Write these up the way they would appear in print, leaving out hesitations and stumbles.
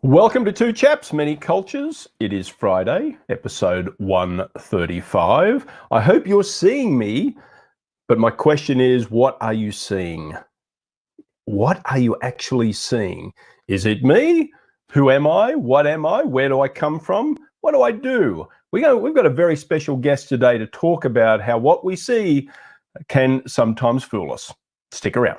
Welcome to Two Chaps, Many Cultures. It is Friday, episode 135. I hope you're seeing me, but my question is, what are you seeing? What are you actually seeing? Is it me? Who am I? What am I? Where do I come from? What do I do? We've got a very special guest today to talk about how what we see can sometimes fool us. Stick around.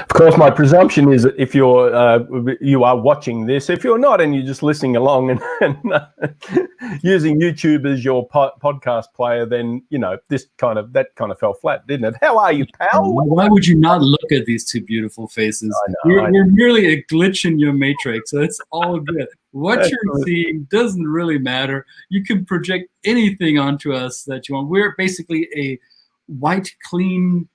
Of course, my presumption is that if you are watching this, if you're not and you're just listening along and using YouTube as your podcast player, then that kind of fell flat, didn't it? How are you, pal? Why would you not look at these two beautiful faces? We're merely a glitch in your matrix, so it's all good. What you're seeing doesn't really matter. You can project anything onto us that you want. We're basically a white, clean,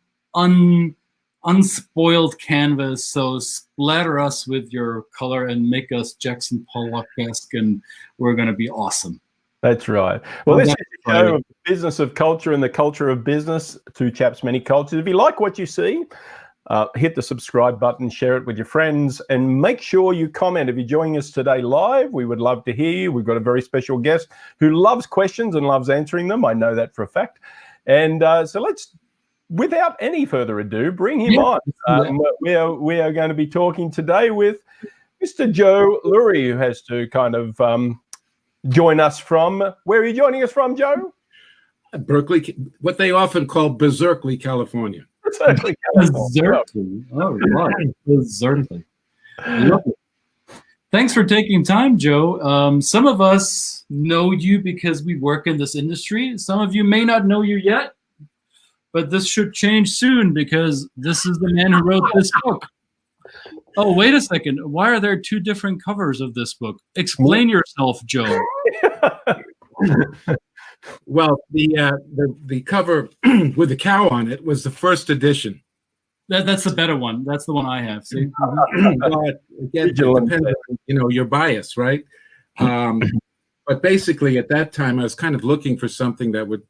unspoiled canvas, so splatter us with your color and make us Jackson Pollock-esque, and we're going to be awesome. That's right. Well, this is a show of business of culture and the culture of business. Two Chaps, Many Cultures. If you like what you see, hit the subscribe button, share it with your friends, and make sure you comment. If you're joining us today live, we would love to hear you. We've got a very special guest who loves questions and loves answering them. I know that for a fact. And so let's, without any further ado, bring him on. We are going to be talking today with Mr. Joe Lurie, who has to kind of join us from. Where are you joining us from, Joe? Berkeley, what they often call Berkeley, California. Berkeley. Oh, right. Berkeley. Lovely. Thanks for taking time, Joe. Some of us know you because we work in this industry. Some of you may not know you yet. But this should change soon because this is the man who wrote this book. Oh, wait a second. Why are there two different covers of this book? Explain yourself, Joe. Well, the cover with the cow on it was the first edition. That's the better one. That's the one I have. See? But again, it depends on, your bias, right? But basically, at that time, I was kind of looking for something that would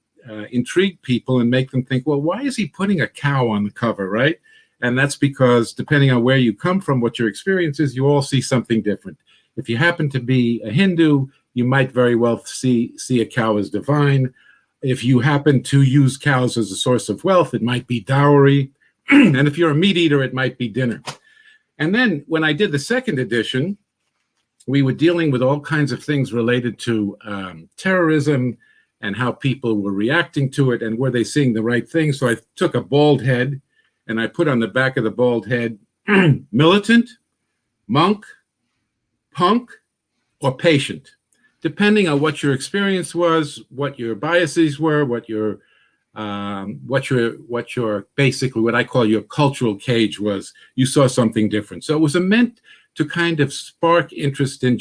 intrigue people and make them think, well, why is he putting a cow on the cover, right? And that's because depending on where you come from, what your experience is, you all see something different. If you happen to be a Hindu, you might very well see a cow as divine. If you happen to use cows as a source of wealth, it might be dowry. And if you're a meat eater, it might be dinner. And then when I did the second edition, we were dealing with all kinds of things related to terrorism, and how people were reacting to it, and were they seeing the right thing. So I took a bald head, and I put on the back of the bald head, militant, monk, punk, or patient, depending on what your experience was, what your biases were, what your basically what I call your cultural cage was. You saw something different. So it was meant to kind of spark interest in,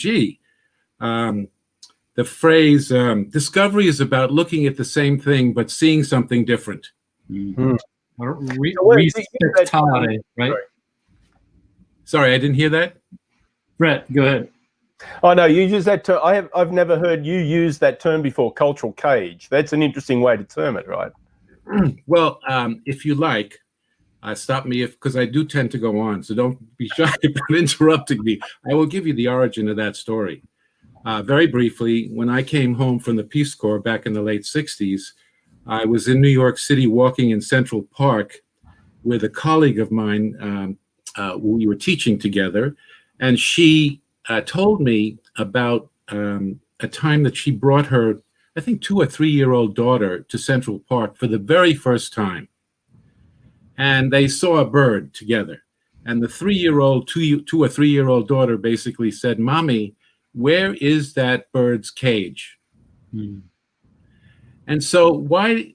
the phrase, discovery is about looking at the same thing, but seeing something different. Mm-hmm. Right? Sorry, I didn't hear that. Brett, go ahead. Oh, no, you use that term. I've never heard you use that term before, cultural cage. That's an interesting way to term it, right? Well, if you like, stop me because I do tend to go on, so don't be shy about interrupting me. I will give you the origin of that story. Very briefly, when I came home from the Peace Corps back in the late 60s, I was in New York City walking in Central Park with a colleague of mine. We were teaching together, and she told me about a time that she brought her, I think, 2 or 3 year old daughter to Central Park for the very first time. And they saw a bird together. And the 3-year-old, 2 or 3 year old daughter basically said, "Mommy, where is that bird's cage?" And so why,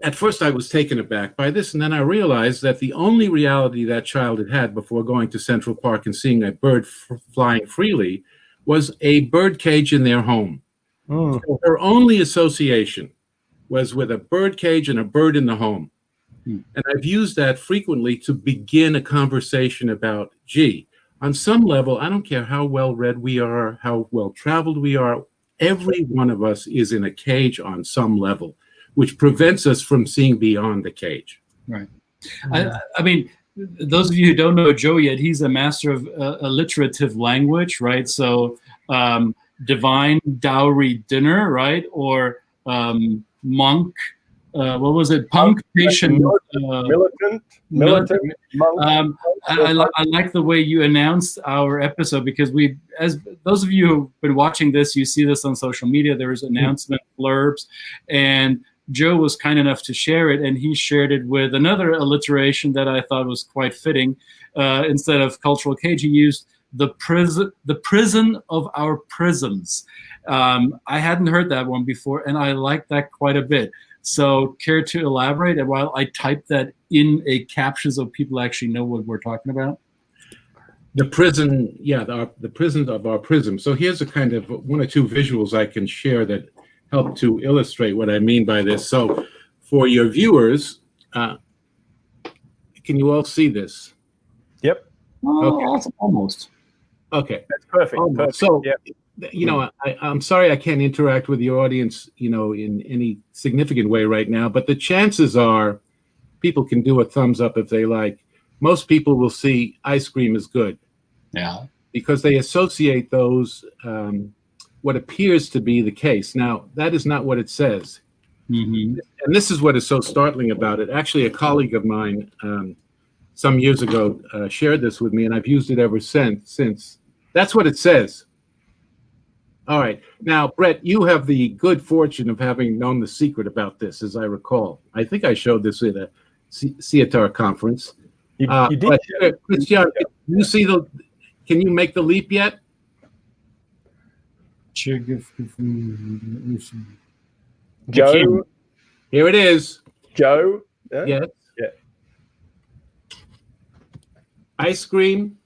at first I was taken aback by this, and then I realized that the only reality that child had had before going to Central Park and seeing a bird flying freely was a bird cage in their home. So her only association was with a bird cage and a bird in the home. And I've used that frequently to begin a conversation about, gee, on some level, I don't care how well read we are, how well traveled we are, every one of us is in a cage on some level, which prevents us from seeing beyond the cage. Right. I mean, those of you who don't know Joe yet, he's a master of alliterative language, right? So divine dowry dinner, right? Or monk, what was it? Punk, patient, militant. Monk. I like the way you announced our episode, because we, as those of you who've been watching this, you see this on social media. There was announcement blurbs, and Joe was kind enough to share it, and he shared it with another alliteration that I thought was quite fitting. Instead of cultural cage, he used the prison of our prisms. I hadn't heard that one before, and I like that quite a bit. So care to elaborate? And while I type that in a caption so people actually know what we're talking about. The prison, yeah, the prison of our prism. So here's a kind of one or two visuals I can share that help to illustrate what I mean by this. So for your viewers, can you all see this? Yep. Okay. Almost. Okay. That's perfect. Perfect. So, yep. You know, I'm sorry I can't interact with the audience, you know, in any significant way right now, but the chances are people can do a thumbs up if they like. Most people will see ice cream is good. Yeah. Because they associate those, what appears to be the case. Now, that is not what it says. And this is what is so startling about it. Actually, a colleague of mine some years ago shared this with me, and I've used it ever since. That's what it says. All right. Now, Brett, you have the good fortune of having known the secret about this, as I recall. I think I showed this at a CIATAR conference. You did. But, Christian, you see can you make the leap yet? Joe, here it is. Joe. Yes. Yeah. Ice cream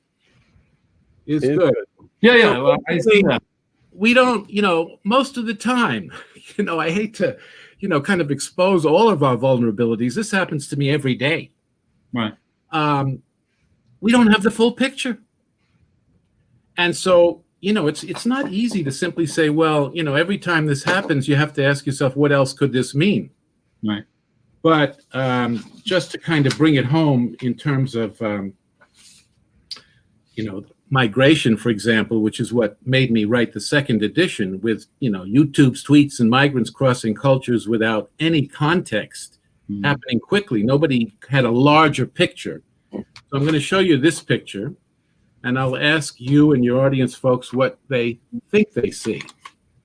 is good. Yeah. So Well, I see that. We don't, you know, most of the time, you know, I hate to, you know, kind of expose all of our vulnerabilities. This happens to me every day. Right. We don't have the full picture. And so, you know, it's not easy to simply say, well, you know, every time this happens, you have to ask yourself, what else could this mean? Right. But just to kind of bring it home in terms of, you know, migration, for example, which is what made me write the second edition with, you know, YouTube's tweets and migrants crossing cultures without any context happening quickly. Nobody had a larger picture. So I'm going to show you this picture, and I'll ask you and your audience folks what they think they see.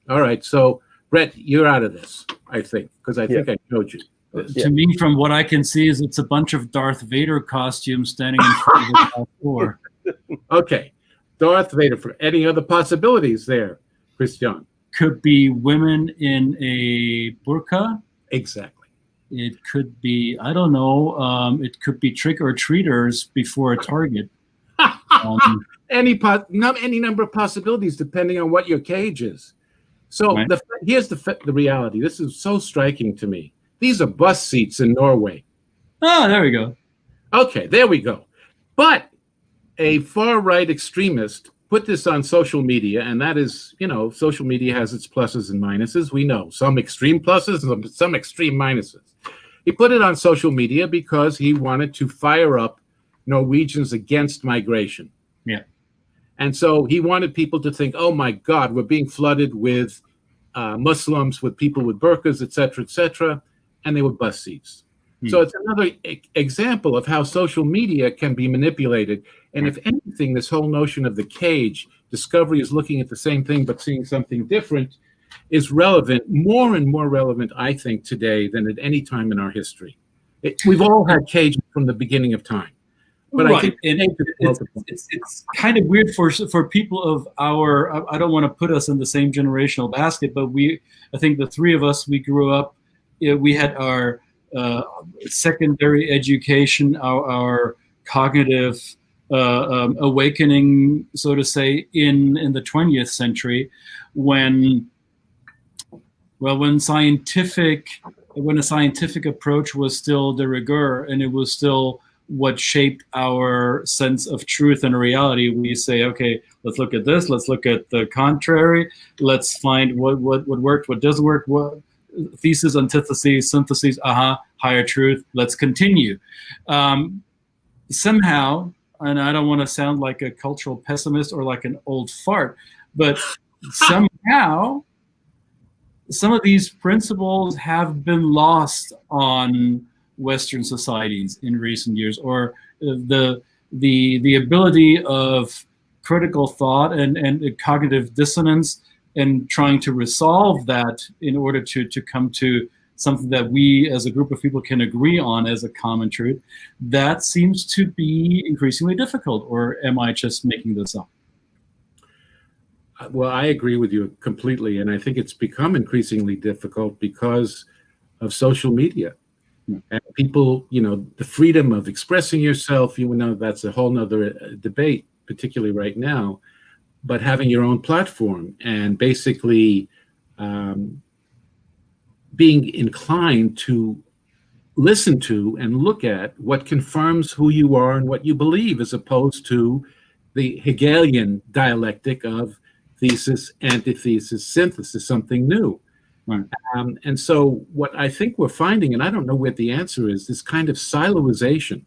All right. So, Brett, you're out of this, I think, because I think I showed you. To me, from what I can see, is it's a bunch of Darth Vader costumes standing in front of the top floor. Okay. Darth Vader. For any other possibilities there, Christian? Could be women in a burqa. Exactly. It could be, I don't know, it could be trick-or-treaters before a Target. Any number of possibilities depending on what your cage is. So right. Here's the reality. This is so striking to me. These are bus seats in Norway. Oh, there we go. Okay, there we go. But a far-right extremist put this on social media, and that is, you know, social media has its pluses and minuses. We know some extreme pluses and some extreme minuses. He put it on social media because he wanted to fire up Norwegians against migration. Yeah. And so he wanted people to think, oh my God, we're being flooded with Muslims, with people with burqas, et cetera, and they were bus seats. So it's another example of how social media can be manipulated. And if anything, this whole notion of the cage, discovery is looking at the same thing but seeing something different, is relevant, more and more relevant, I think, today than at any time in our history. We've all had cages from the beginning of time. But right. I think it's kind of weird for people of our, I don't want to put us in the same generational basket, but I think the three of us, we grew up, we had our secondary education, our cognitive awakening, so to say, in the 20th century, when Well, when a scientific approach was still de rigueur, and it was still what shaped our sense of truth and reality, we say, okay, let's look at this, let's look at the contrary, let's find what worked, what doesn't work, what thesis, antithesis, synthesis, higher truth, let's continue. Somehow, and I don't want to sound like a cultural pessimist or like an old fart, but somehow some of these principles have been lost on Western societies in recent years, or the ability of critical thought and cognitive dissonance, and trying to resolve that in order to come to something that we as a group of people can agree on as a common truth, that seems to be increasingly difficult. Or am I just making this up? Well, I agree with you completely, and I think it's become increasingly difficult because of social media. And people, the freedom of expressing yourself, that's a whole nother debate, particularly right now, but having your own platform and basically being inclined to listen to and look at what confirms who you are and what you believe, as opposed to the Hegelian dialectic of thesis, antithesis, synthesis, something new. Right. And so what I think we're finding, and I don't know what the answer is, this kind of siloization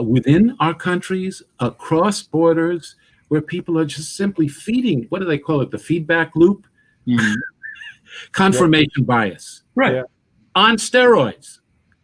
within our countries, across borders, where people are just simply feeding, what do they call it, the feedback loop? Mm-hmm. Confirmation bias. Right. Yeah. On steroids.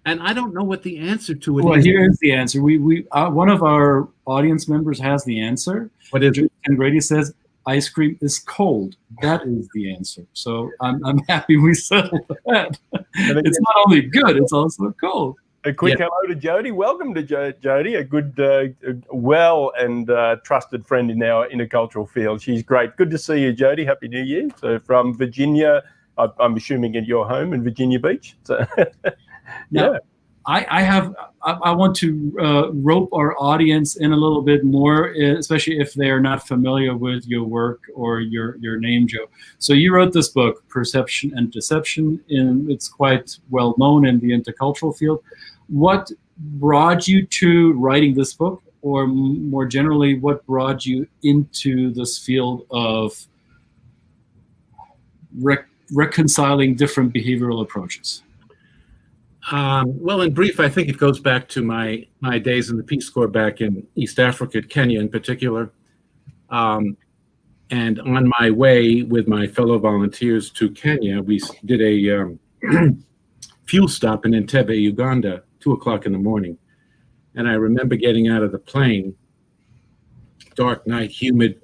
And I don't know what the answer to it is. Well, here is the answer. We one of our audience members has the answer. What is it? And Grady says, ice cream is cold. That is the answer. So I'm happy we settled that. It's not only good, it's also cold. A quick hello to Jody. Welcome to Jody, a good, well and trusted friend in our intercultural field. She's great. Good to see you, Jody. Happy New Year. So from Virginia, I'm assuming at your home in Virginia Beach. So yeah. I want to rope our audience in a little bit more, especially if they are not familiar with your work or your name, Joe. So you wrote this book, Perception and Deception, and it's quite well known in the intercultural field. What brought you to writing this book, or more generally, what brought you into this field of reconciling different behavioral approaches? Well, in brief, I think it goes back to my days in the Peace Corps back in East Africa, Kenya in particular. And on my way with my fellow volunteers to Kenya, we did a fuel stop in Entebbe, Uganda, 2 o'clock in the morning. And I remember getting out of the plane, dark night, humid,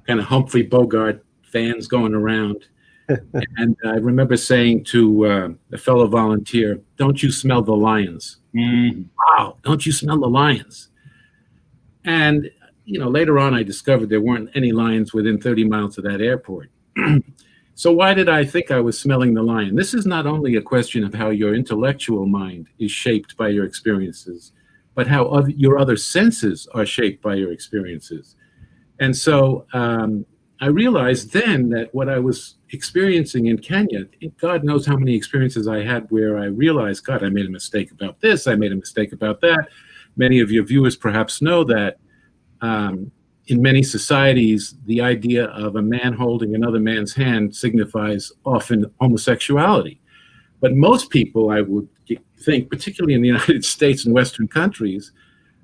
kind of Humphrey Bogart fans going around. And I remember saying to a fellow volunteer, "Don't you smell the lions?" Mm. Wow, don't you smell the lions? And, later on I discovered there weren't any lions within 30 miles of that airport. So why did I think I was smelling the lion? This is not only a question of how your intellectual mind is shaped by your experiences, but how your other senses are shaped by your experiences. And so I realized then that what I was experiencing in Kenya, God knows how many experiences I had where I realized, God, I made a mistake about this, I made a mistake about that. Many of your viewers perhaps know that in many societies, the idea of a man holding another man's hand signifies often homosexuality. But most people, I would think, particularly in the United States and Western countries,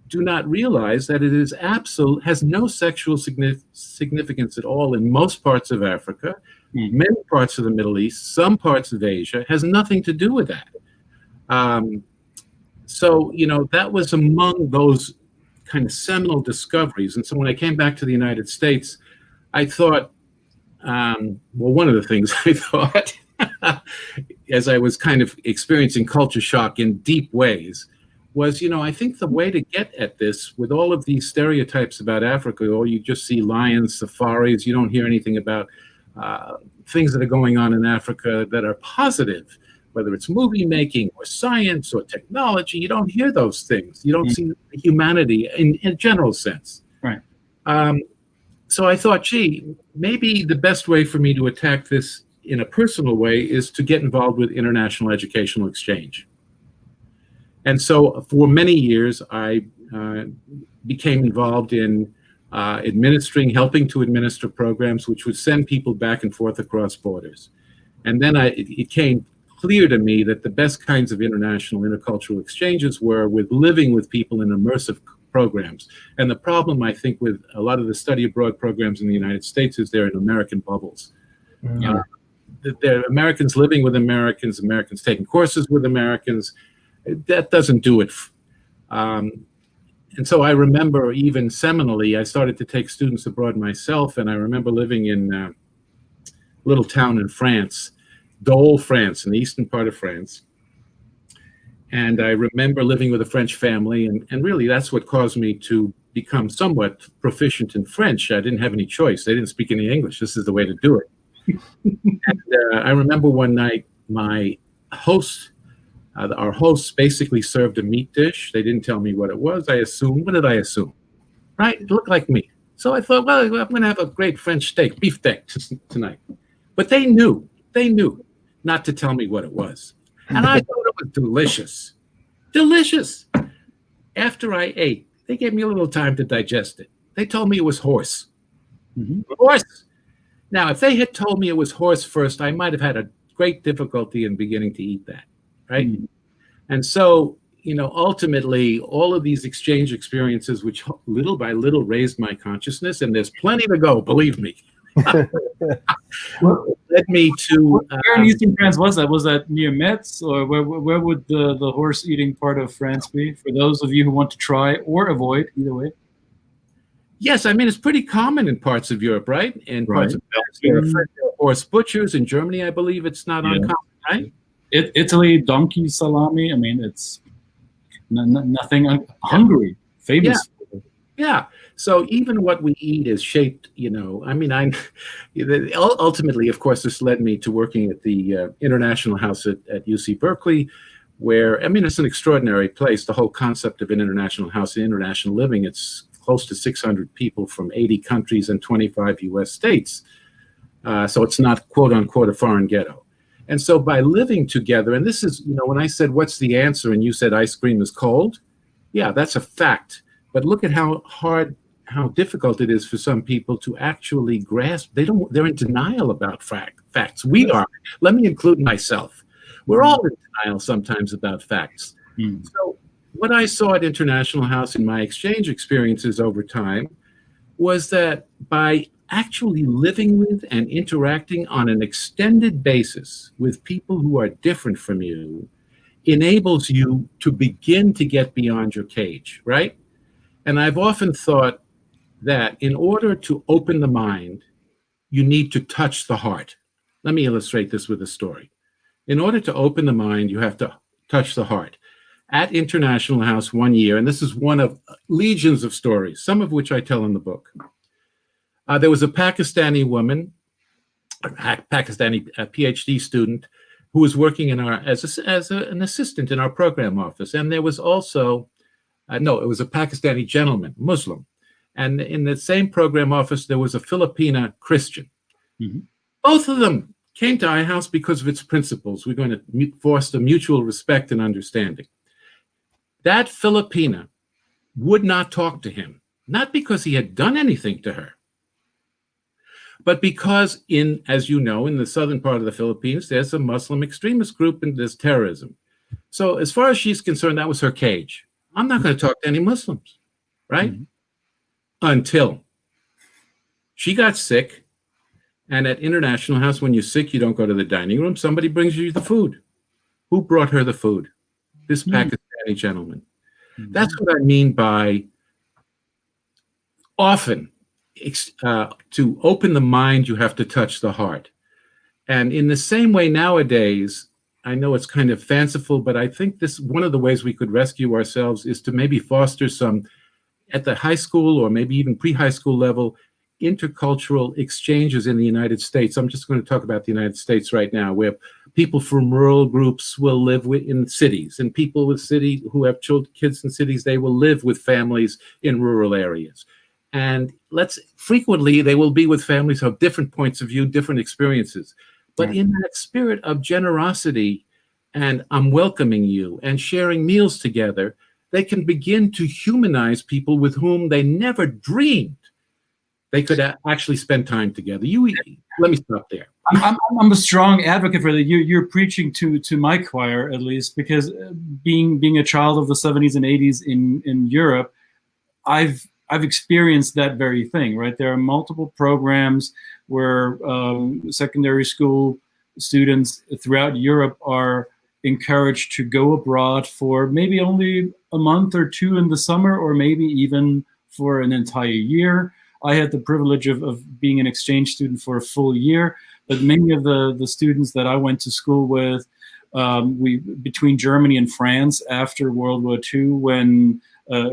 do not realize that it is has no sexual significance at all in most parts of Africa, many parts of the Middle East, some parts of Asia, has nothing to do with that. So, that was among those kind of seminal discoveries. And so when I came back to the United States, I thought, one of the things I thought, as I was kind of experiencing culture shock in deep ways, was, I think the way to get at this, with all of these stereotypes about Africa, or you just see lions, safaris, you don't hear anything about things that are going on in Africa that are positive, whether it's movie making or science or technology, you don't hear those things. You don't see humanity in a general sense. Right. So I thought, gee, maybe the best way for me to attack this in a personal way is to get involved with international educational exchange. And so for many years, I became involved in helping to administer programs which would send people back and forth across borders. And then it came clear to me that the best kinds of international intercultural exchanges were with living with people in immersive programs. And the problem, I think, with a lot of the study abroad programs in the United States is they're in American bubbles. Yeah. They're Americans living with Americans, Americans taking courses with Americans. That doesn't do it. And so I remember even seminally, I started to take students abroad myself, and I remember living in a little town in France, Dole, France, in the eastern part of France. And I remember living with a French family, and really that's what caused me to become somewhat proficient in French. I didn't have any choice. They didn't speak any English. This is the way to do it. And I remember one night my host, our hosts basically served a meat dish. They didn't tell me what it was. I assumed. What did I assume? Right? It looked like meat. So I thought, well, I'm going to have a great French steak, beefsteak tonight. But they knew not to tell me what it was. And I thought it was delicious. Delicious. After I ate, they gave me a little time to digest it. They told me it was horse. Mm-hmm. Horse. Now, if they had told me it was horse first, I might have had a great difficulty in beginning to eat that. Right? Mm-hmm. And so, ultimately, all of these exchange experiences, which little by little raised my consciousness, and there's plenty to go, believe me, led me to... where in Eastern France was that? Was that near Metz? Or where would the horse-eating part of France be, for those of you who want to try or avoid, either way? Yes, I mean, it's pretty common in parts of Europe, right? In parts of Belgium, horse butchers. In Germany, I believe it's not uncommon, right? Italy, donkey salami. I mean, it's nothing. Hungary, famous. Yeah. So even what we eat is shaped, I mean, ultimately, of course, this led me to working at the International House at UC Berkeley, where, I mean, it's an extraordinary place. The whole concept of an international house and international living, it's close to 600 people from 80 countries and 25 US states. So it's not, quote unquote, a foreign ghetto. And so by living together, and this is, when I said, what's the answer? And you said ice cream is cold. Yeah, that's a fact. But look at how difficult it is for some people to actually grasp. They're in denial about facts. We are. Let me include myself. We're all in denial sometimes about facts. So what I saw at International House in my exchange experiences over time was that by actually living with and interacting on an extended basis with people who are different from you enables you to begin to get beyond your cage, right? And I've often thought that in order to open the mind, you need to touch the heart. Let me illustrate this with a story. In order to open the mind, you have to touch the heart. At International House one year, and this is one of legions of stories, some of which I tell in the book. There was a Pakistani woman, a Pakistani PhD student, who was working in as an assistant in our program office. And there was also, it was a Pakistani gentleman, Muslim. And in the same program office, there was a Filipina Christian. Mm-hmm. Both of them came to iHouse because of its principles. We're going to foster mutual respect and understanding. That Filipina would not talk to him, not because he had done anything to her, but because as you know, in the southern part of the Philippines, there's a Muslim extremist group and there's terrorism. So as far as she's concerned, that was her cage. I'm not going to talk to any Muslims, right? Mm-hmm. Until she got sick. And at International House, when you're sick, you don't go to the dining room. Somebody brings you the food. Who brought her the food? This Pakistani gentleman. Mm-hmm. That's what I mean by often. To open the mind, you have to touch the heart. And in the same way nowadays, I know it's kind of fanciful, but I think one of the ways we could rescue ourselves is to maybe foster some, at the high school or maybe even pre-high school level, intercultural exchanges in the United States. I'm just going to talk about the United States right now, where people from rural groups will live in cities, and people who have kids in cities, they will live with families in rural areas. And frequently they will be with families who have different points of view, different experiences. But in that spirit of generosity and I'm welcoming you and sharing meals together, they can begin to humanize people with whom they never dreamed they could actually spend time together. Let me stop there. I'm a strong advocate for that. You're preaching to my choir, at least, because being a child of the 70s and 80s in Europe, I've experienced that very thing, right? There are multiple programs where secondary school students throughout Europe are encouraged to go abroad for maybe only a month or two in the summer, or maybe even for an entire year. I had the privilege of being an exchange student for a full year, but many of the students that I went to school with, between Germany and France after World War II, when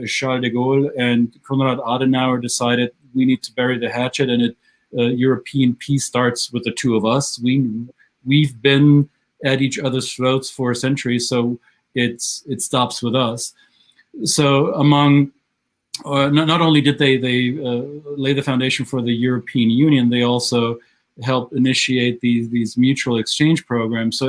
Charles de Gaulle and Konrad Adenauer decided we need to bury the hatchet and European peace starts with the two of us. We've been at each other's throats for centuries, so it stops with us. So among not only did they lay the foundation for the European Union, they also helped initiate these mutual exchange programs. So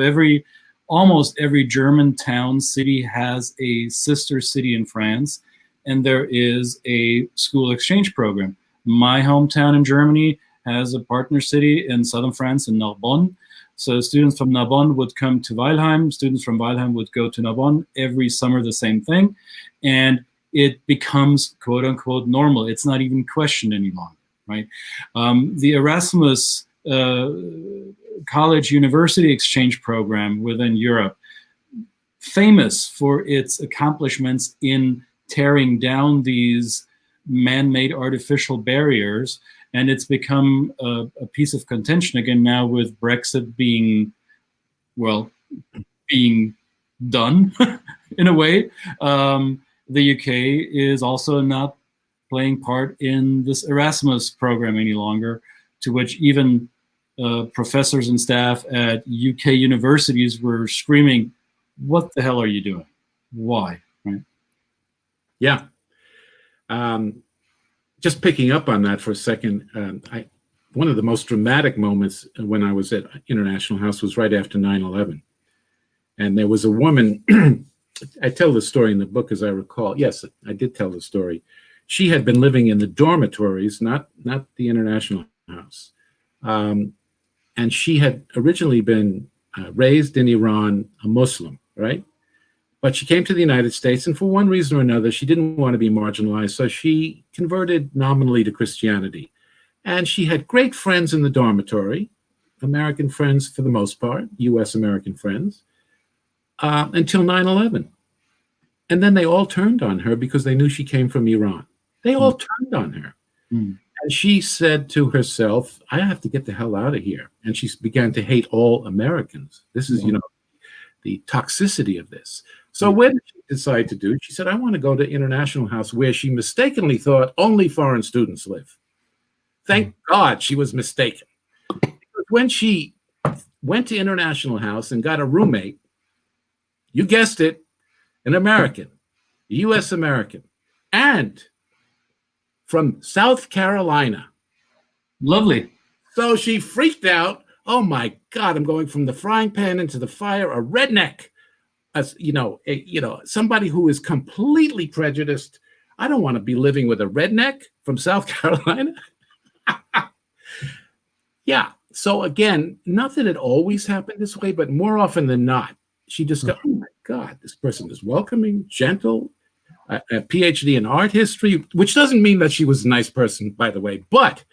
almost every German town, city has a sister city in France, and there is a school exchange program. My hometown in Germany has a partner city in southern France, in Narbonne. So students from Narbonne would come to Weilheim, students from Weilheim would go to Narbonne, every summer the same thing. And it becomes quote unquote normal. It's not even questioned any longer, right? The Erasmus college university exchange program within Europe, famous for its accomplishments in tearing down these man-made artificial barriers. And it's become a piece of contention again now with Brexit being done in a way. The UK is also not playing part in this Erasmus program any longer, to which even professors and staff at UK universities were screaming, what the hell are you doing? Why? Right? Yeah. Just picking up on that for a second, one of the most dramatic moments when I was at International House was right after 9/11. And there was a woman, I tell the story in the book as I recall. Yes, I did tell the story. She had been living in the dormitories, not the International House. And she had originally been raised in Iran, a Muslim, right? But she came to the United States, and for one reason or another, she didn't want to be marginalized, so she converted nominally to Christianity. And she had great friends in the dormitory, American friends for the most part, US American friends, until 9/11. And then they all turned on her because they knew she came from Iran. They all turned on her. And she said to herself, I have to get the hell out of here. And she began to hate all Americans. This is, the toxicity of this. So what did she decide to do? She said, I want to go to International House, where she mistakenly thought only foreign students live. Thank God she was mistaken. Because when she went to International House and got a roommate, you guessed it, an American, a US American, and from South Carolina. Lovely. So she freaked out. Oh my God, I'm going from the frying pan into the fire, a redneck, somebody who is completely prejudiced. I don't want to be living with a redneck from South Carolina. Yeah. So again, not that it always happened this way, but more often than not, she discovered, oh my God, this person is welcoming, gentle, a PhD in art history, which doesn't mean that she was a nice person, by the way, but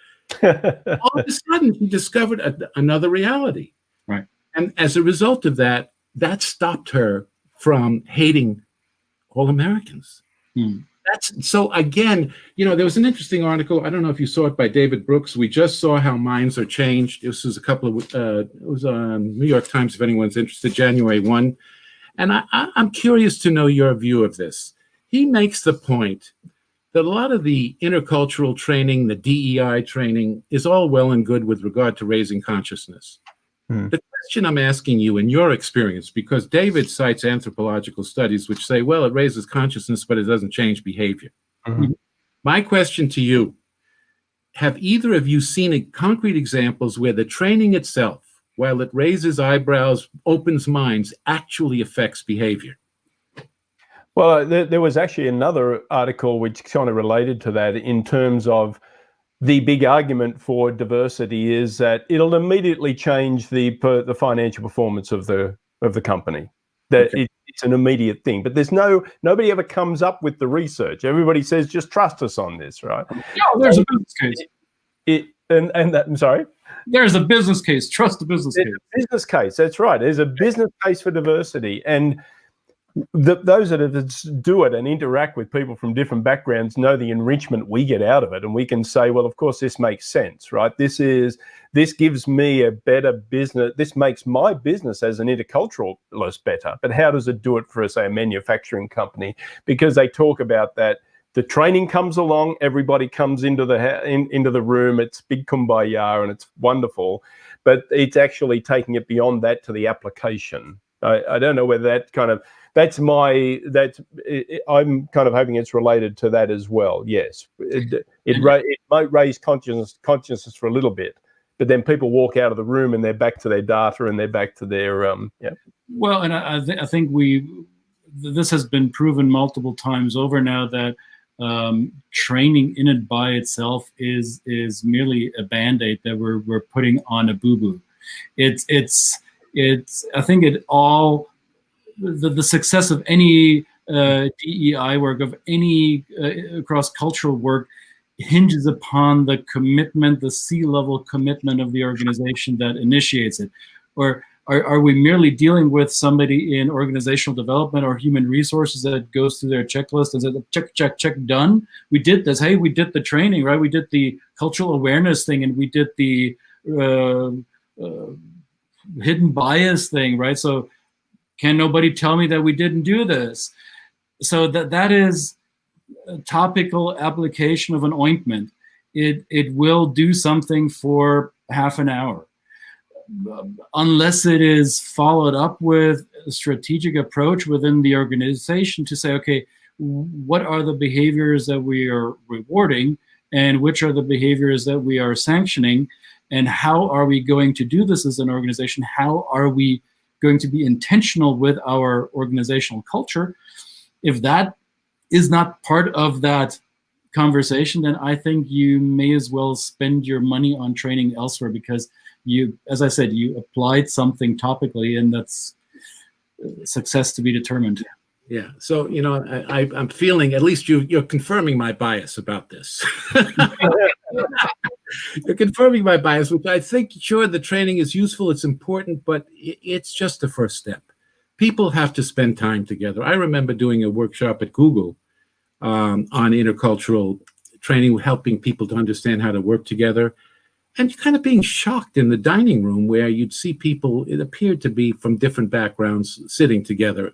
all of a sudden she discovered another reality. Right. And as a result of that, that stopped her from hating all Americans. So again, there was an interesting article. I don't know if you saw it, by David Brooks. We just saw how minds are changed. This was it was on New York Times, if anyone's interested, January 1. And I'm curious to know your view of this. He makes the point that a lot of the intercultural training, the DEI training, is all well and good with regard to raising consciousness. The question I'm asking you, in your experience, because David cites anthropological studies which say, well, it raises consciousness, but it doesn't change behavior. My question to you, have either of you seen concrete examples where the training itself while it raises eyebrows, opens minds, actually affects behavior? Well, there was actually another article which kind of related to that, in terms of the big argument for diversity is that it'll immediately change the financial performance of the company. That it's an immediate thing, but there's nobody ever comes up with the research. Everybody says just trust us on this, right? No, there's a business case. I'm sorry. There's a business case. Trust the business case. A business case. That's right. There's a business case for diversity, and those that do it and interact with people from different backgrounds know the enrichment we get out of it, and we can say, well, of course, this makes sense, right? This gives me a better business. This makes my business as an interculturalist better. But how does it do it for, say, a manufacturing company? Because they talk about that. The training comes along, everybody comes into the room. It's big kumbaya and it's wonderful, but it's actually taking it beyond that to the application. I don't know whether that kind of. I'm kind of hoping it's related to that as well. Yes, it might raise consciousness for a little bit, but then people walk out of the room and they're back to their data and they're back to their Well, and I think this has been proven multiple times over now that training in and by itself is merely a band-aid that we're putting on a boo-boo. It's I think it all. The success of any DEI work, of any cross-cultural work, hinges upon the commitment, the C-level commitment of the organization that initiates it. Or are we merely dealing with somebody in organizational development or human resources that goes through their checklist and says, check, check, check, done? We did this. Hey, we did the training, right? We did the cultural awareness thing, and we did the hidden bias thing, right? So can nobody tell me that we didn't do this? So that is a topical application of an ointment. It will do something for half an hour. Unless it is followed up with a strategic approach within the organization to say, okay, what are the behaviors that we are rewarding and which are the behaviors that we are sanctioning, and how are we going to do this as an organization? How are we going to be intentional with our organizational culture? If that is not part of that conversation, then I think you may as well spend your money on training elsewhere, because you, as I said, you applied something topically, and that's success to be determined. Yeah. So, I'm feeling, at least you're confirming my bias about this. You're confirming my bias, which I think, sure, the training is useful, it's important, but it's just the first step. People have to spend time together. I remember doing a workshop at Google on intercultural training, helping people to understand how to work together, and kind of being shocked in the dining room where you'd see people, it appeared to be from different backgrounds, sitting together,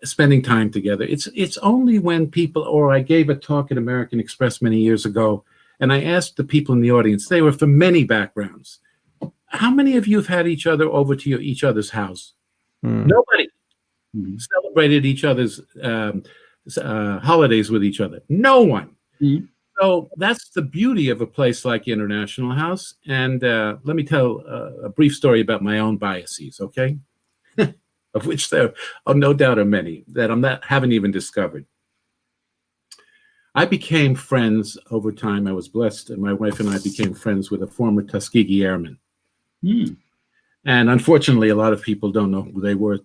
spending time together. It's only when people, or I gave a talk at American Express many years ago, and I asked the people in the audience, they were from many backgrounds, how many of you have had each other over to each other's house? Nobody. Celebrated each other's holidays with each other. No one. So that's the beauty of a place like International House. And let me tell a brief story about my own biases, okay? Of which there are no doubt are many that haven't even discovered. I became friends over time. I was blessed, and my wife and I became friends with a former Tuskegee Airman. And unfortunately, a lot of people don't know who they were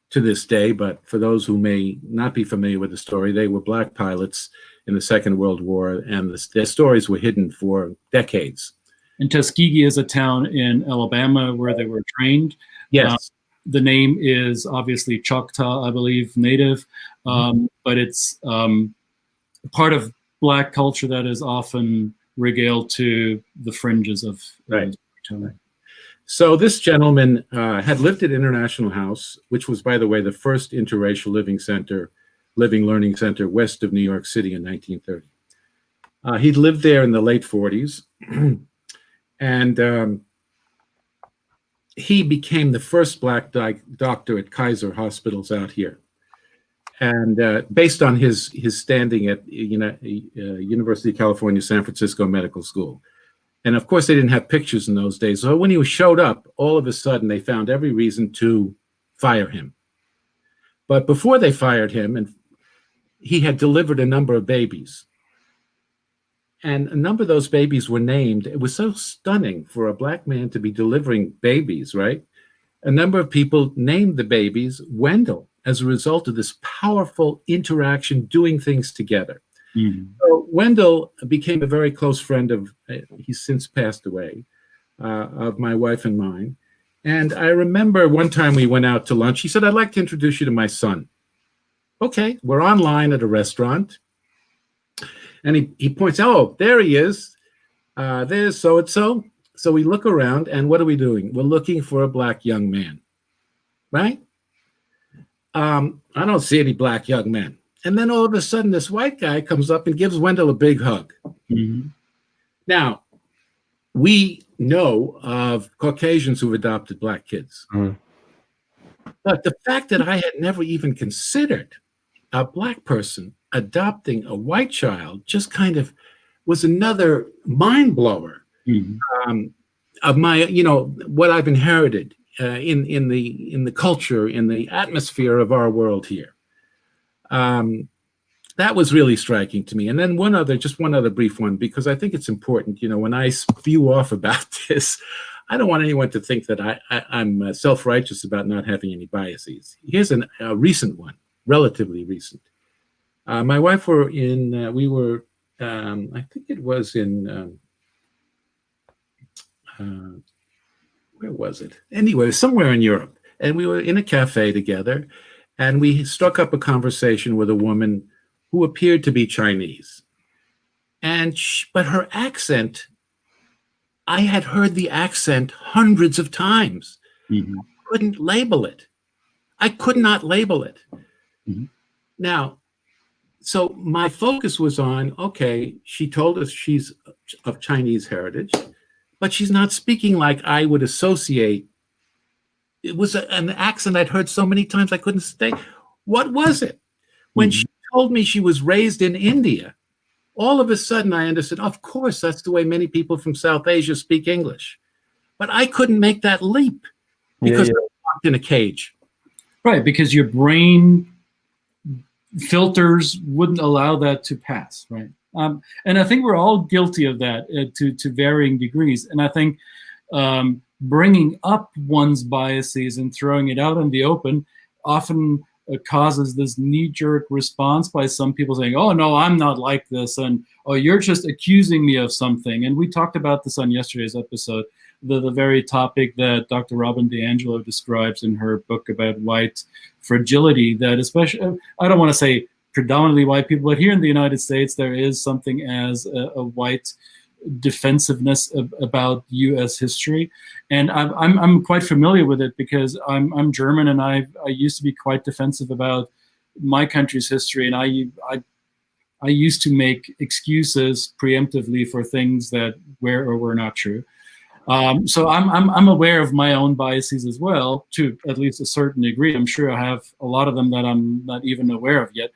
to this day, but for those who may not be familiar with the story, they were black pilots in the Second World War, and their stories were hidden for decades. And Tuskegee is a town in Alabama where they were trained. Yes. The name is obviously Choctaw, I believe, native, but it's part of black culture that is often regaled to the fringes of right. So this gentleman had lived at International House, which was, by the way, the first interracial living learning center west of New York City in 1930. He'd lived there in the late 40s, and he became the first black doctor at Kaiser hospitals out here. And based on his standing at University of California, San Francisco Medical School. And of course, they didn't have pictures in those days. So when he showed up, all of a sudden, they found every reason to fire him. But before they fired him, and he had delivered a number of babies. And a number of those babies were named. It was so stunning for a black man to be delivering babies, right? A number of people named the babies Wendell as a result of this powerful interaction, doing things together. Mm-hmm. So Wendell became a very close friend of, he's since passed away, of my wife and mine. And I remember one time we went out to lunch. He said, "I'd like to introduce you to my son." Okay, we're online at a restaurant. And he points, "Oh, there he is. There's so-and-so." So we look around, and what are we doing? We're looking for a black young man, right? I don't see any black young men. And then all of a sudden, this white guy comes up and gives Wendell a big hug. Mm-hmm. Now, we know of Caucasians who've adopted black kids. Mm-hmm. But the fact that I had never even considered a black person adopting a white child just kind of was another mind blower. Mm-hmm. Of my, what I've inherited in the culture, in the atmosphere of our world here. That was really striking to me. And then one other brief one, because I think it's important, when I spew off about this, I don't want anyone to think that I'm self-righteous about not having any biases. Here's a recent one, relatively recent. My wife I think it was in, where was it? Anyway, somewhere in Europe. And we were in a cafe together, and we struck up a conversation with a woman who appeared to be Chinese. But her accent, I had heard the accent hundreds of times. Mm-hmm. I couldn't label it. I could not label it. Mm-hmm. Now, so my focus was on, okay, she told us she's of Chinese heritage, but she's not speaking like I would associate. It was an accent I'd heard so many times I couldn't stay. What was it? When she told me she was raised in India, all of a sudden I understood, of course, that's the way many people from South Asia speak English. But I couldn't make that leap because I was locked in a cage. Right, because your brain filters wouldn't allow that to pass, right? And I think we're all guilty of that to varying degrees. And I think bringing up one's biases and throwing it out in the open often causes this knee-jerk response by some people saying, "Oh, no, I'm not like this," and "Oh, you're just accusing me of something." And we talked about this on yesterday's episode, the very topic that Dr. Robin DiAngelo describes in her book about white fragility, that especially, I don't want to say predominantly white people, but here in the United States, there is something as a white defensiveness about U.S. history, and I'm quite familiar with it because I'm German, and I used to be quite defensive about my country's history, and I used to make excuses preemptively for things that were or were not true. So I'm aware of my own biases as well, to at least a certain degree. I'm sure I have a lot of them that I'm not even aware of yet.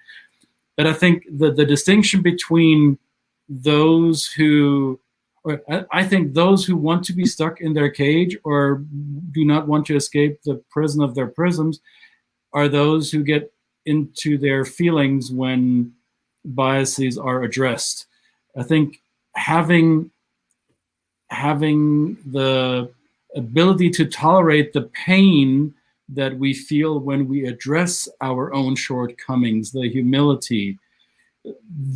But I think the distinction between those who, I think those who want to be stuck in their cage or do not want to escape the prison of their prisms are those who get into their feelings when biases are addressed. I think having the ability to tolerate the pain that we feel when we address our own shortcomings, the humility,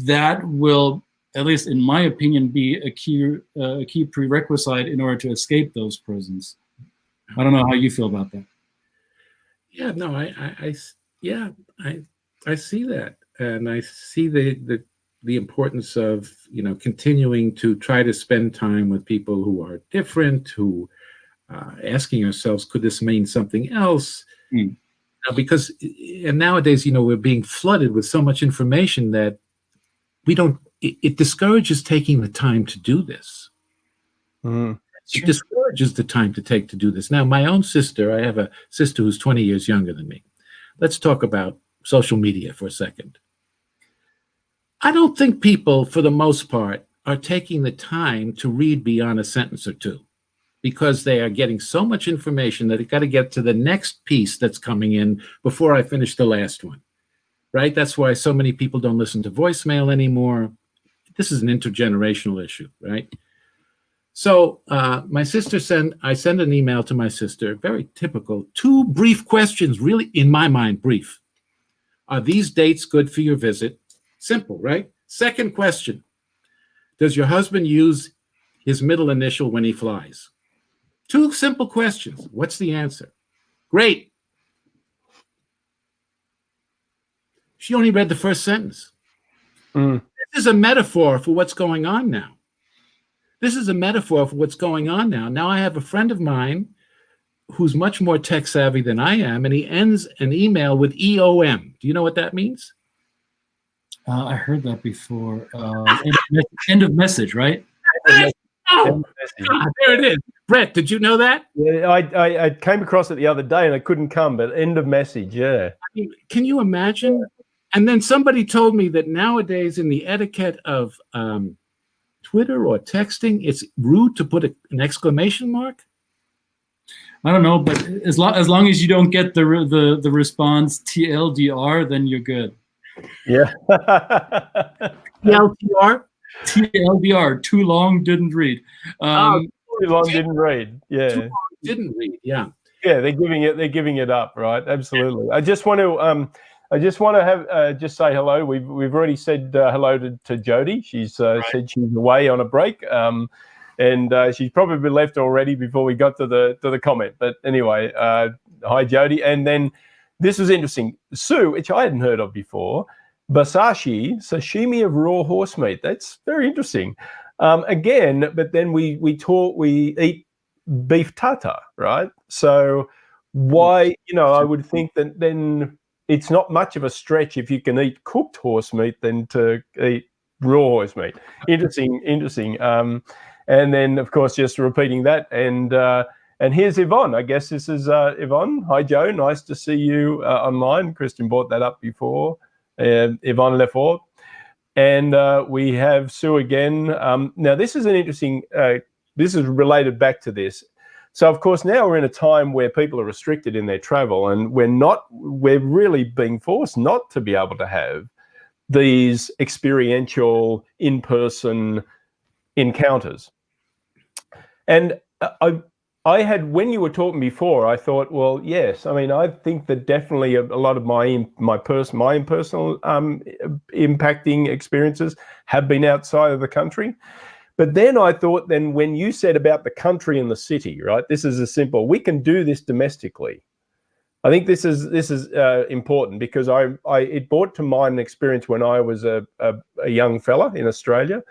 that will, at least in my opinion, be a key prerequisite in order to escape those prisons. I don't know how you feel about that. Yeah, no, I see that, and I see the importance of continuing to try to spend time with people who are different, who asking ourselves, could this mean something else? Because nowadays, we're being flooded with so much information that we don't. It discourages taking the time to do this. It discourages the time to do this. Now, my own sister, I have a sister who's 20 years younger than me. Let's talk about social media for a second. I don't think people, for the most part, are taking the time to read beyond a sentence or two because they are getting so much information that they got to get to the next piece that's coming in before I finish the last one, right? That's why so many people don't listen to voicemail anymore. This is an intergenerational issue, right? So my sister I send an email to my sister, very typical, 2 brief questions, really, in my mind, brief. Are these dates good for your visit? Simple, right? Second question, does your husband use his middle initial when he flies? 2 simple questions. What's the answer? Great. She only read the first sentence. This is a metaphor for what's going on now. This is a metaphor for what's going on now. Now I have a friend of mine who's much more tech savvy than I am, and he ends an email with EOM. Do you know what that means? I heard that before. End of message, right? Oh, God, there it is. Brett, did you know that? Yeah, I came across it the other day and I couldn't come, but end of message, yeah. I mean, can you imagine? And then somebody told me that nowadays in the etiquette of Twitter or texting, it's rude to put an exclamation mark. I don't know, but as long as you don't get the response TLDR, then you're good. Yeah. TLDR? TLDR, too long, didn't read. Too long, didn't read. Yeah. Too long, didn't read. Yeah. Yeah, they're giving it up, right? Absolutely. I just want to have just say hello. We've already said hello to Jody. She's said she's away on a break, and she's probably left already before we got to the comment. But anyway, hi Jody. And then this was interesting, Sue, which I hadn't heard of before. Basashi, sashimi of raw horse meat. That's very interesting. Again, but then we eat beef tartare, right? So why, I would think that then it's not much of a stretch if you can eat cooked horse meat than to eat raw horse meat. Interesting. And then, of course, just repeating that. And here's Yvonne. I guess this is Yvonne. Hi, Joe. Nice to see you online. Christian brought that up before. Yvonne Lefort. And we have Sue again. Now, this is an interesting, this is related back to this. So, of course, now we're in a time where people are restricted in their travel, and we're really being forced not to be able to have these experiential in-person encounters. And I had, when you were talking before, I thought, well, yes. I mean, I think that definitely a lot of my personal impacting experiences have been outside of the country. But then I thought, then when you said about the country and the city, right? This is a simple. We can do this domestically. I think this is important because it brought to mind an experience when I was a young fella in Australia,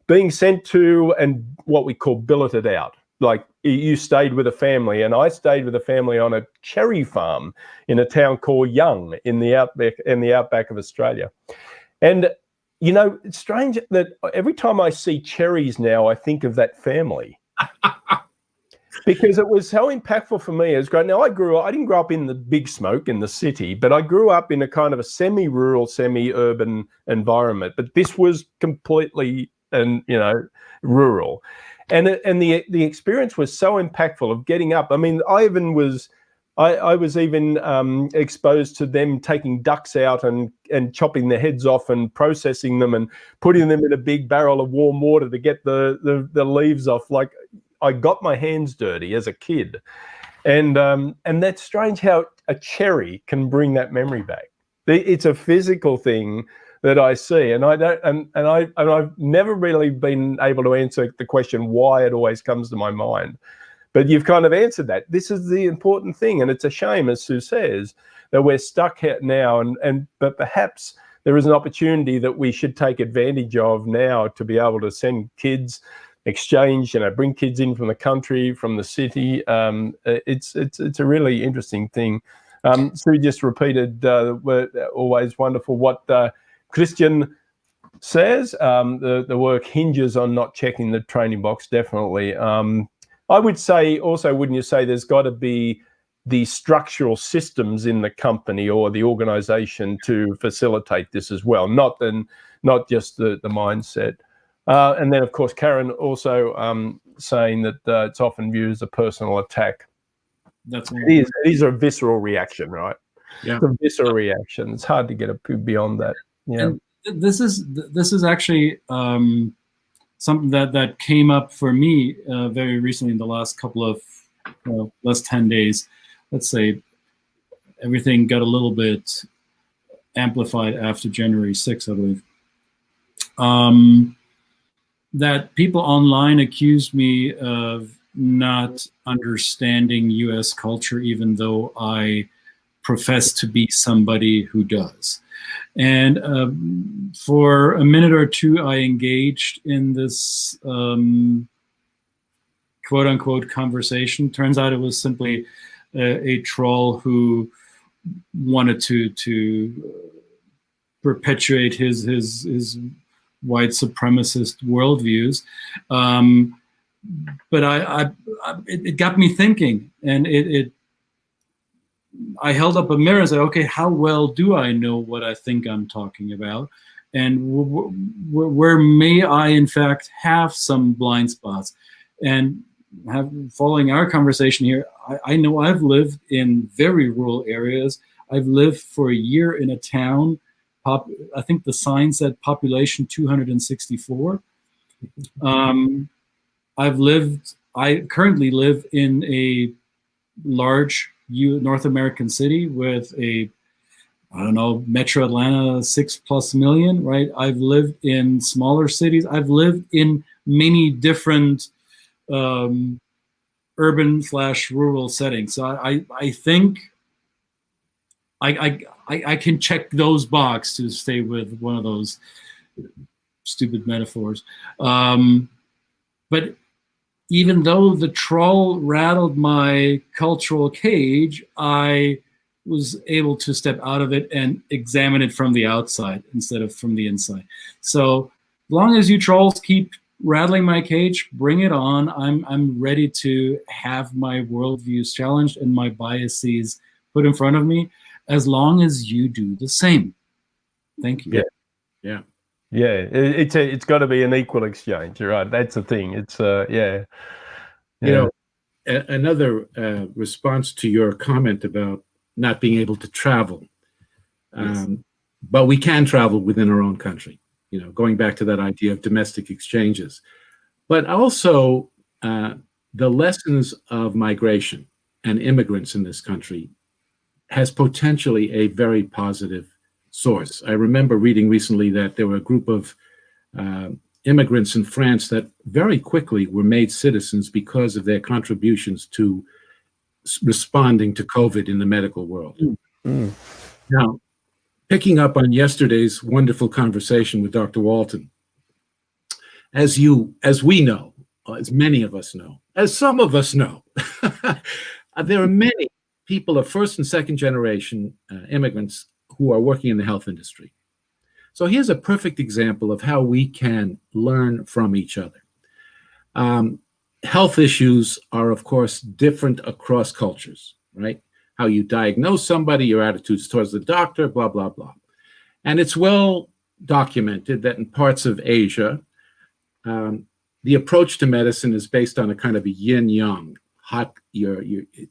being sent to and what we call billeted out. Like you stayed with a family, and I stayed with a family on a cherry farm in a town called Young in the outback of Australia. And it's strange that every time I see cherries now, I think of that family because it was so impactful for me as great. Now I didn't grow up in the big smoke in the city, but I grew up in a kind of a semi-rural, semi-urban environment. But this was completely rural. And the experience was so impactful of getting up. I mean, I was even exposed to them taking ducks out and chopping their heads off and processing them and putting them in a big barrel of warm water to get the leaves off. Like I got my hands dirty as a kid, and that's strange how a cherry can bring that memory back. It's a physical thing that I see, and I've never really been able to answer the question why it always comes to my mind. But you've kind of answered that. This is the important thing, and it's a shame, as Sue says, that we're stuck here now, but perhaps there is an opportunity that we should take advantage of now to be able to send kids, exchange, bring kids in from the country, from the city. It's a really interesting thing. Sue just repeated, always wonderful what Christian says. The work hinges on not checking the training box, definitely. I would say also, wouldn't you say there's got to be the structural systems in the company or the organization to facilitate this as well, not just the mindset. And then, of course, Karen also saying that it's often viewed as a personal attack. That's it is a visceral reaction, right? Yeah, it's a visceral reaction. It's hard to get beyond that. Yeah, and this is actually something that came up for me very recently in the last couple of last 10 days. Let's say everything got a little bit amplified after January 6th, I believe. That people online accused me of not understanding US culture, even though I profess to be somebody who does. And for a minute or two, I engaged in this quote unquote conversation. Turns out it was simply a troll who wanted to perpetuate his white supremacist worldviews. But it got me thinking, and I held up a mirror and said, okay, how well do I know what I think I'm talking about? And where may I, in fact, have some blind spots? And following our conversation here, I know I've lived in very rural areas. I've lived for a year in a town. I think the sign said population 264. I currently live in a large North American city with I don't know, Metro Atlanta, 6+ million, right? I've lived in smaller cities. I've lived in many different urban/rural settings. So I think I can check those boxes to stay with one of those stupid metaphors. But even though the troll rattled my cultural cage, I was able to step out of it and examine it from the outside instead of from the inside. So as long as you trolls keep rattling my cage, bring it on. I'm ready to have my worldviews challenged and my biases put in front of me, as long as you do the same. Thank you. Yeah. It's got to be an equal exchange, right? That's the thing. It's yeah. You know, another response to your comment about not being able to travel, Yes. but we can travel within our own country. You know, going back to that idea of domestic exchanges, but also the lessons of migration and immigrants in this country has potentially a very positive source. I remember reading recently that there were a group of immigrants in France that very quickly were made citizens because of their contributions to responding to COVID in the medical world. Now, picking up on yesterday's wonderful conversation with Dr. Walton, as we know, as many of us know, as some of us know, there are many people of first and second generation immigrants who are working in the health industry. So here's a perfect example of how we can learn from each other. Health issues are, of course, different across cultures, right? How you diagnose somebody, your attitudes towards the doctor, blah, blah, blah. And it's well documented that in parts of Asia, the approach to medicine is based on a kind of a yin-yang. Hot,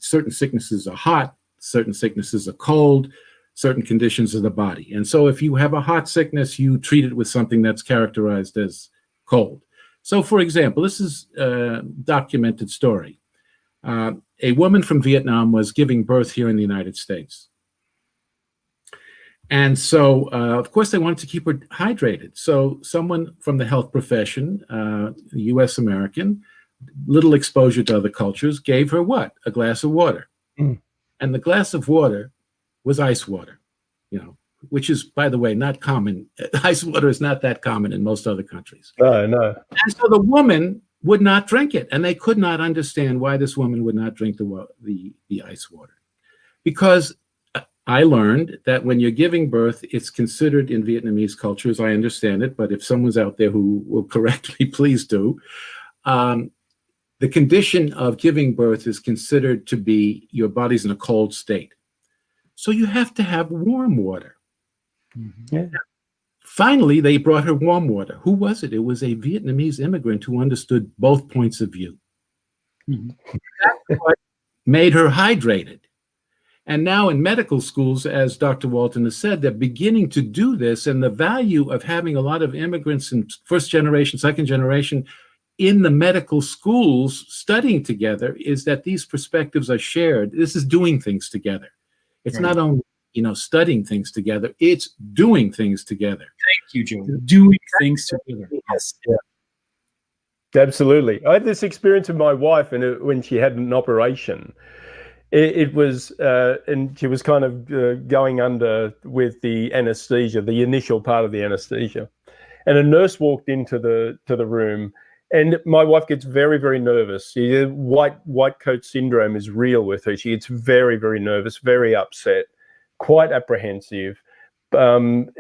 certain sicknesses are hot, certain sicknesses are cold, certain conditions of the body. And so if you have a hot sickness, you treat it with something that's characterized as cold. So for example, this is a documented story. A woman from Vietnam was giving birth here in the United States. And so, of course, they wanted to keep her hydrated. So someone from the health profession, US American, little exposure to other cultures, gave her what? A glass of water. And the glass of water was ice water, you know, which is, by the way, not common. Ice water is not that common in most other countries. No. And so the woman would not drink it, and they could not understand why this woman would not drink the ice water. Because I learned that when you're giving birth, it's considered in Vietnamese culture, as I understand it, but if someone's out there who will correct me, please do. The condition of giving birth is considered to be your body's in a cold state. So you have to have warm water. Yeah. finally, they brought her warm water. Who was it? It was a Vietnamese immigrant who understood both points of view. Mm-hmm. That's what made her hydrated. And now in medical schools, as Dr. Walton has said, they're beginning to do this. And the value of having a lot of immigrants in first generation, second generation in the medical schools studying together is that these perspectives are shared. This is doing things together. It's not only, studying things together, it's doing things together. Thank you, Joe. Doing things together. Yes. Yeah. Absolutely. I had this experience with my wife when she had an operation. It was, and she was kind of going under with the anesthesia, the initial part of the anesthesia. And a nurse walked into the room, and my wife gets very, very nervous. White coat syndrome is real with her. She gets very, very nervous, very upset, quite apprehensive. And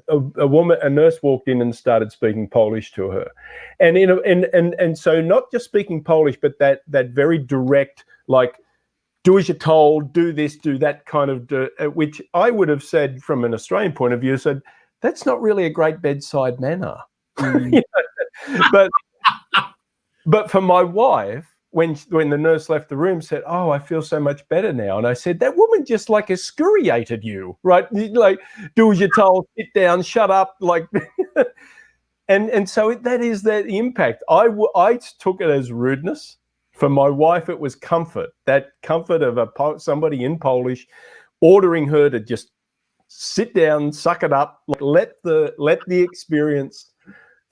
a nurse walked in and started speaking Polish to her, and so not just speaking Polish, but that very direct, like, do as you're told, do this, do that kind of, which I would have said from an Australian point of view, said that's not really a great bedside manner. But for my wife, when the nurse left the room, said, "Oh, I feel so much better now," and I said, "That woman just like excoriated you, right? Like, do as you're told, sit down, shut up, like." and so that is that impact. I took it as rudeness. For my wife, it was comfort. That comfort of somebody in Polish ordering her to just sit down, suck it up, let the experience.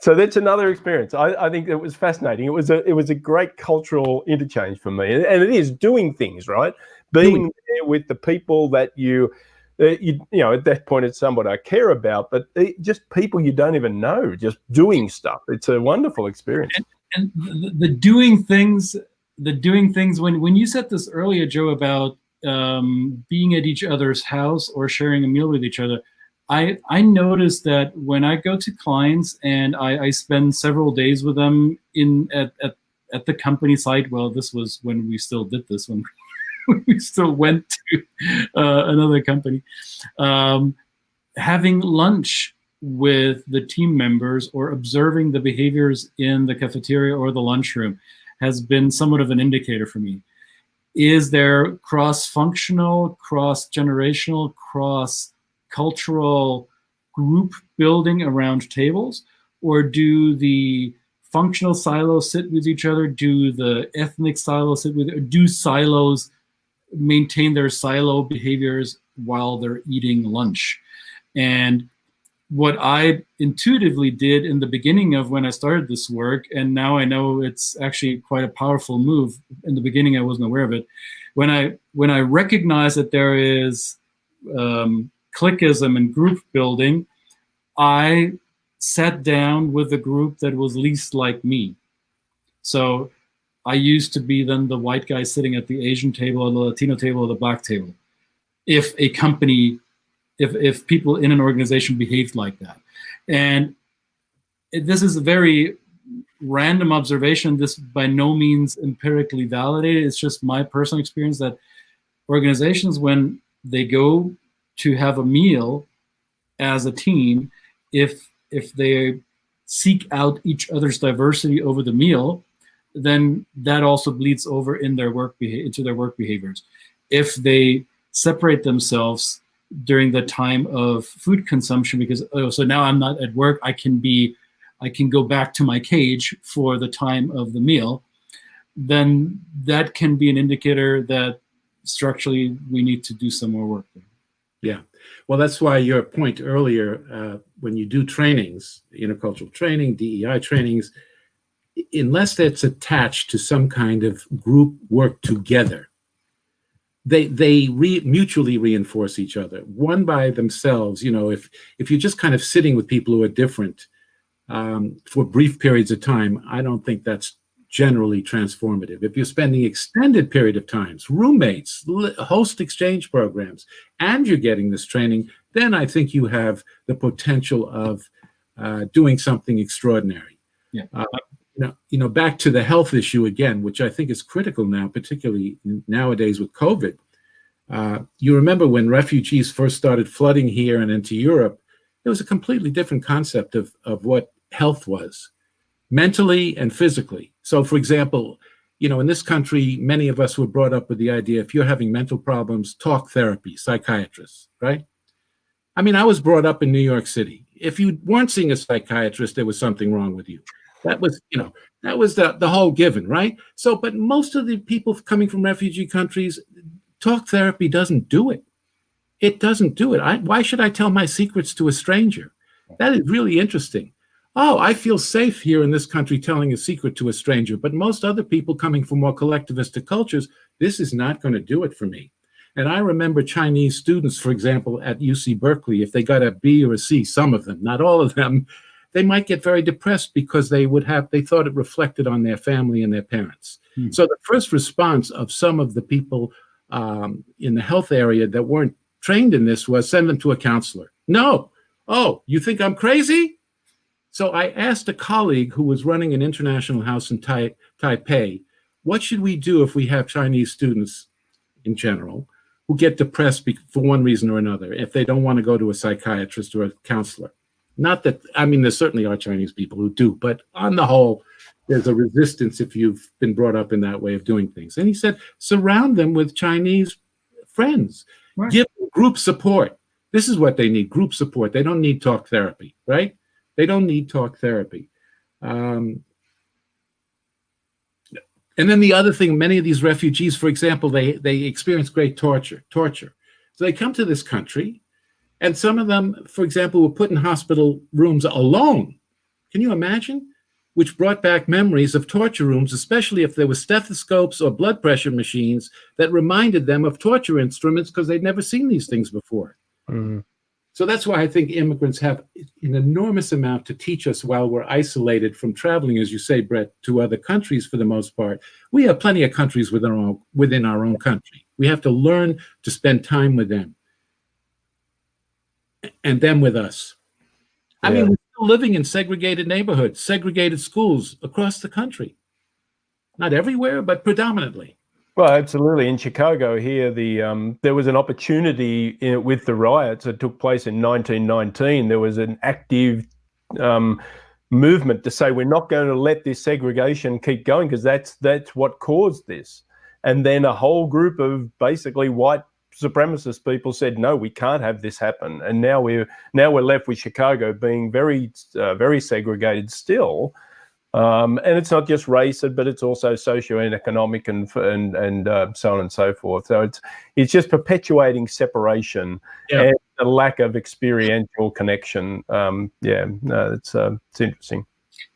So that's another experience. I think it was fascinating. It was a great cultural interchange for me, and it is doing things, right? Being there with the people that you at that point it's somebody I care about, but just people you don't even know, just doing stuff. It's a wonderful experience. And the doing things. When you said this earlier, Joe, about being at each other's house or sharing a meal with each other, I noticed that when I go to clients and I spend several days with them at the company site. Well, this was when we still did this, when we still went to another company, having lunch with the team members or observing the behaviors in the cafeteria or the lunchroom has been somewhat of an indicator for me. Is there cross-functional, cross-generational, cross-cultural group building around tables? Or do the functional silos sit with each other? Do the ethnic silos sit with, or do silos maintain their silo behaviors while they're eating lunch? And what I intuitively did in the beginning of when I started this work, and now I know it's actually quite a powerful move. In the beginning, I wasn't aware of it. When I recognized that there is cliquism and group building, I sat down with the group that was least like me. So I used to be then the white guy sitting at the Asian table or the Latino table or the black table. If a company, if people in an organization behaved like that. And this is a very random observation. This by no means empirically validated. It's just my personal experience that organizations, when they go to have a meal as a team, if they seek out each other's diversity over the meal, then that also bleeds over in their into their work behaviors. If they separate themselves during the time of food consumption because, oh, so now I'm not at work, I can go back to my cage for the time of the meal, then that can be an indicator that structurally we need to do some more work there. Yeah. Well, that's why your point earlier, when you do trainings, intercultural training, DEI trainings, unless it's attached to some kind of group work together, they mutually reinforce each other. One by themselves, if you're just kind of sitting with people who are different for brief periods of time, I don't think that's generally transformative. If you're spending extended period of times, roommates, host exchange programs, and you're getting this training, then I think you have the potential of doing something extraordinary. Yeah. Back to the health issue again, which I think is critical now, particularly nowadays with COVID. You remember when refugees first started flooding here and into Europe, it was a completely different concept of what health was, mentally and physically. So, for example, you know, in this country, many of us were brought up with the idea, if you're having mental problems, talk therapy, psychiatrists, right? I mean, I was brought up in New York City. If you weren't seeing a psychiatrist, there was something wrong with you. That was, you know, that was the whole given, right? So, but most of the people coming from refugee countries, talk therapy doesn't do it. It doesn't do it. Why should I tell my secrets to a stranger? That is really interesting. Oh, I feel safe here in this country telling a secret to a stranger, but most other people coming from more collectivistic cultures, this is not going to do it for me. And I remember Chinese students, for example, at UC Berkeley, if they got a B or a C, some of them, not all of them, they might get very depressed because they thought it reflected on their family and their parents. So the first response of some of the people in the health area that weren't trained in this was send them to a counselor. No. Oh, you think I'm crazy? So I asked a colleague who was running an international house in Taipei, what should we do if we have Chinese students in general who get depressed for one reason or another, if they don't want to go to a psychiatrist or a counselor? Not that, I mean, there certainly are Chinese people who do, but on the whole, there's a resistance if you've been brought up in that way of doing things. And he said, surround them with Chinese friends. Right. Give them group support. This is what they need, group support. They don't need talk therapy, right? They don't need talk therapy. And then the other thing, many of these refugees, for example, they experience great torture. So they come to this country, and some of them, for example, were put in hospital rooms alone. Can you imagine? Which brought back memories of torture rooms, especially if there were stethoscopes or blood pressure machines that reminded them of torture instruments because they'd never seen these things before. So that's why I think immigrants have an enormous amount to teach us while we're isolated from traveling, as you say, Brett, to other countries for the most part. We have plenty of countries within our own country. We have to learn to spend time with them and them with us. I mean, we're still living in segregated neighborhoods, segregated schools across the country. Not everywhere, but predominantly. Well, absolutely. In Chicago here, there was an opportunity with the riots that took place in 1919. There was an active movement to say we're not going to let this segregation keep going because that's what caused this. And then a whole group of basically white supremacist people said, no, we can't have this happen. And now we're left with Chicago being very segregated still. And it's not just race, but it's also socio-economic and so on and so forth. So it's just perpetuating separation and a lack of experiential connection. It's interesting.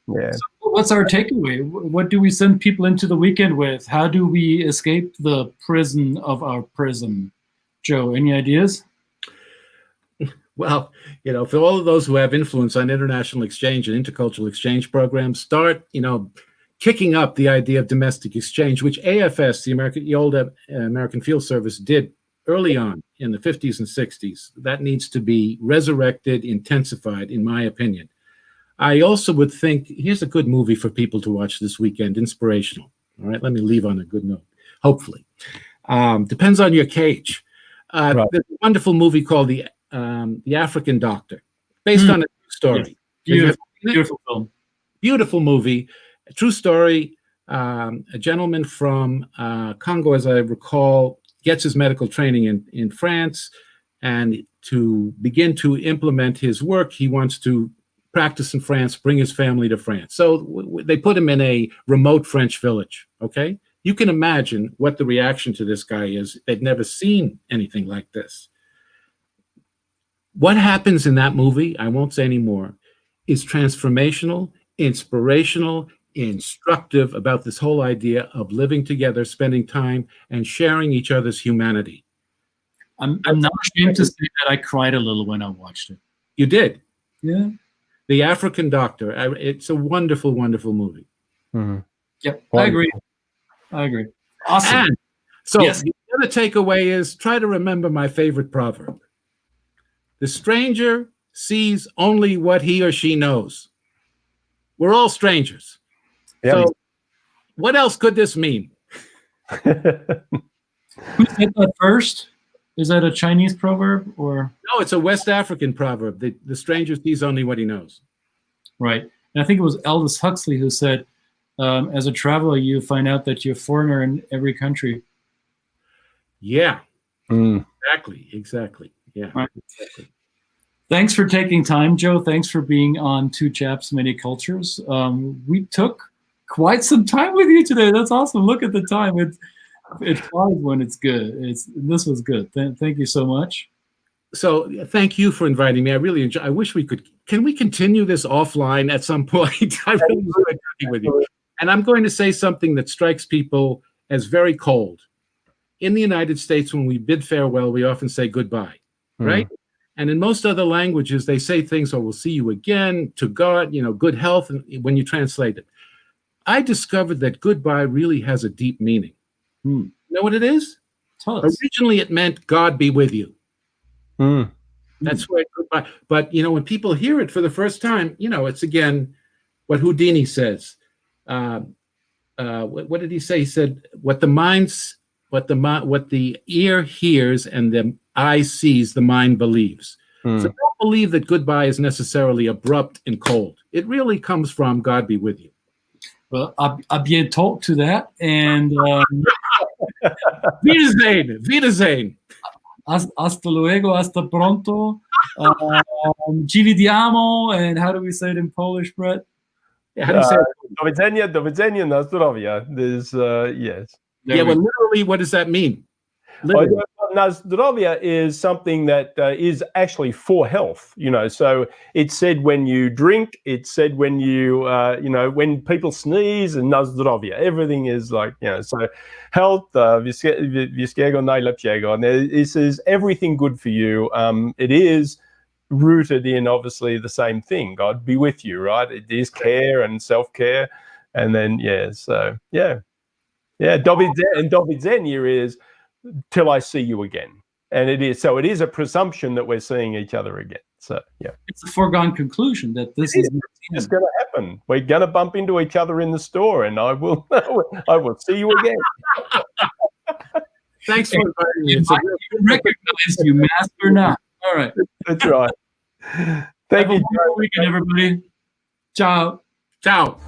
Yeah. So what's our takeaway? What do we send people into the weekend with? How do we escape the prison of our prison? Joe, any ideas? Well, you know, for all of those who have influence on international exchange and intercultural exchange programs, start, you know, kicking up the idea of domestic exchange, which AFS, the old American Field Service, did early on in the 50s and 60s. That needs to be resurrected, intensified, in my opinion. I also would think, here's a good movie for people to watch this weekend, inspirational. All right, let me leave on a good note, hopefully. Depends on your cage. Right. There's a wonderful movie called The African Doctor, based on a true story. Yes. Beautiful film. Beautiful movie, a true story. A gentleman from Congo, as I recall, gets his medical training in France, and to begin to implement his work, he wants to practice in France, bring his family to France. So they put him in a remote French village, okay? You can imagine what the reaction to this guy is. They've never seen anything like this. What happens in that movie, I won't say any more, is transformational, inspirational, instructive about this whole idea of living together, spending time, and sharing each other's humanity. I'm not ashamed to say that I cried a little when I watched it. You did? Yeah. The African Doctor. It's a wonderful, wonderful movie. Mm-hmm. Yep, wonderful. I agree. Awesome. And so the other takeaway is try to remember my favorite proverb. The stranger sees only what he or she knows. We're all strangers. Yep. So what else could this mean? Who said that first? Is that a Chinese proverb or? No, it's a West African proverb. The stranger sees only what he knows. Right. And I think it was Aldous Huxley who said, as a traveler, you find out that you're a foreigner in every country. Yeah, exactly. Yeah. Right. Exactly. Thanks for taking time, Joe. Thanks for being on Two Chaps, Many Cultures. We took quite some time with you today. That's awesome. Look at the time. It flies when it's good. This was good. Thank you so much. So thank you for inviting me. I really enjoy. I wish we could. Can we continue this offline at some point? I really enjoyed talking with you. And I'm going to say something that strikes people as very cold. In the United States, when we bid farewell, we often say goodbye, right? And in most other languages, they say things, "Oh, we'll see you again," to God, good health, and when you translate it. I discovered that goodbye really has a deep meaning. You know what it is? Tell us. Originally, it meant God be with you. That's where goodbye. But when people hear it for the first time, it's again what Houdini says. What did he say? He said, "What the ear hears and the eye sees, the mind believes." So don't believe that goodbye is necessarily abrupt and cold. It really comes from God be with you. Well, à bientôt to that, and Wiedersehen. Hasta luego, hasta pronto. Ci vediamo, and how do we say it in Polish, Brett? Yeah, how do you say it? Do widzenia, na zdrowie. There's, yes. Yeah, well, literally, what does that mean? Na zdrowie is something that is actually for health, so it's said when you drink, it's said when you, when people sneeze, and na zdrowie, everything is like, so health, wszystkiego najlepszego, and this is everything good for you. It is rooted in obviously the same thing, God be with you, right? It is care and self-care, and then, do widzenia is till I see you again. And it is a presumption that we're seeing each other again. So it's a foregone conclusion that this is it's going to happen. We're going to bump into each other in the store, and I will see you again. Thanks for inviting me. You recognize you, mask or not. All right. That's right. Thank you. Have a weekend, everybody. Ciao. Ciao.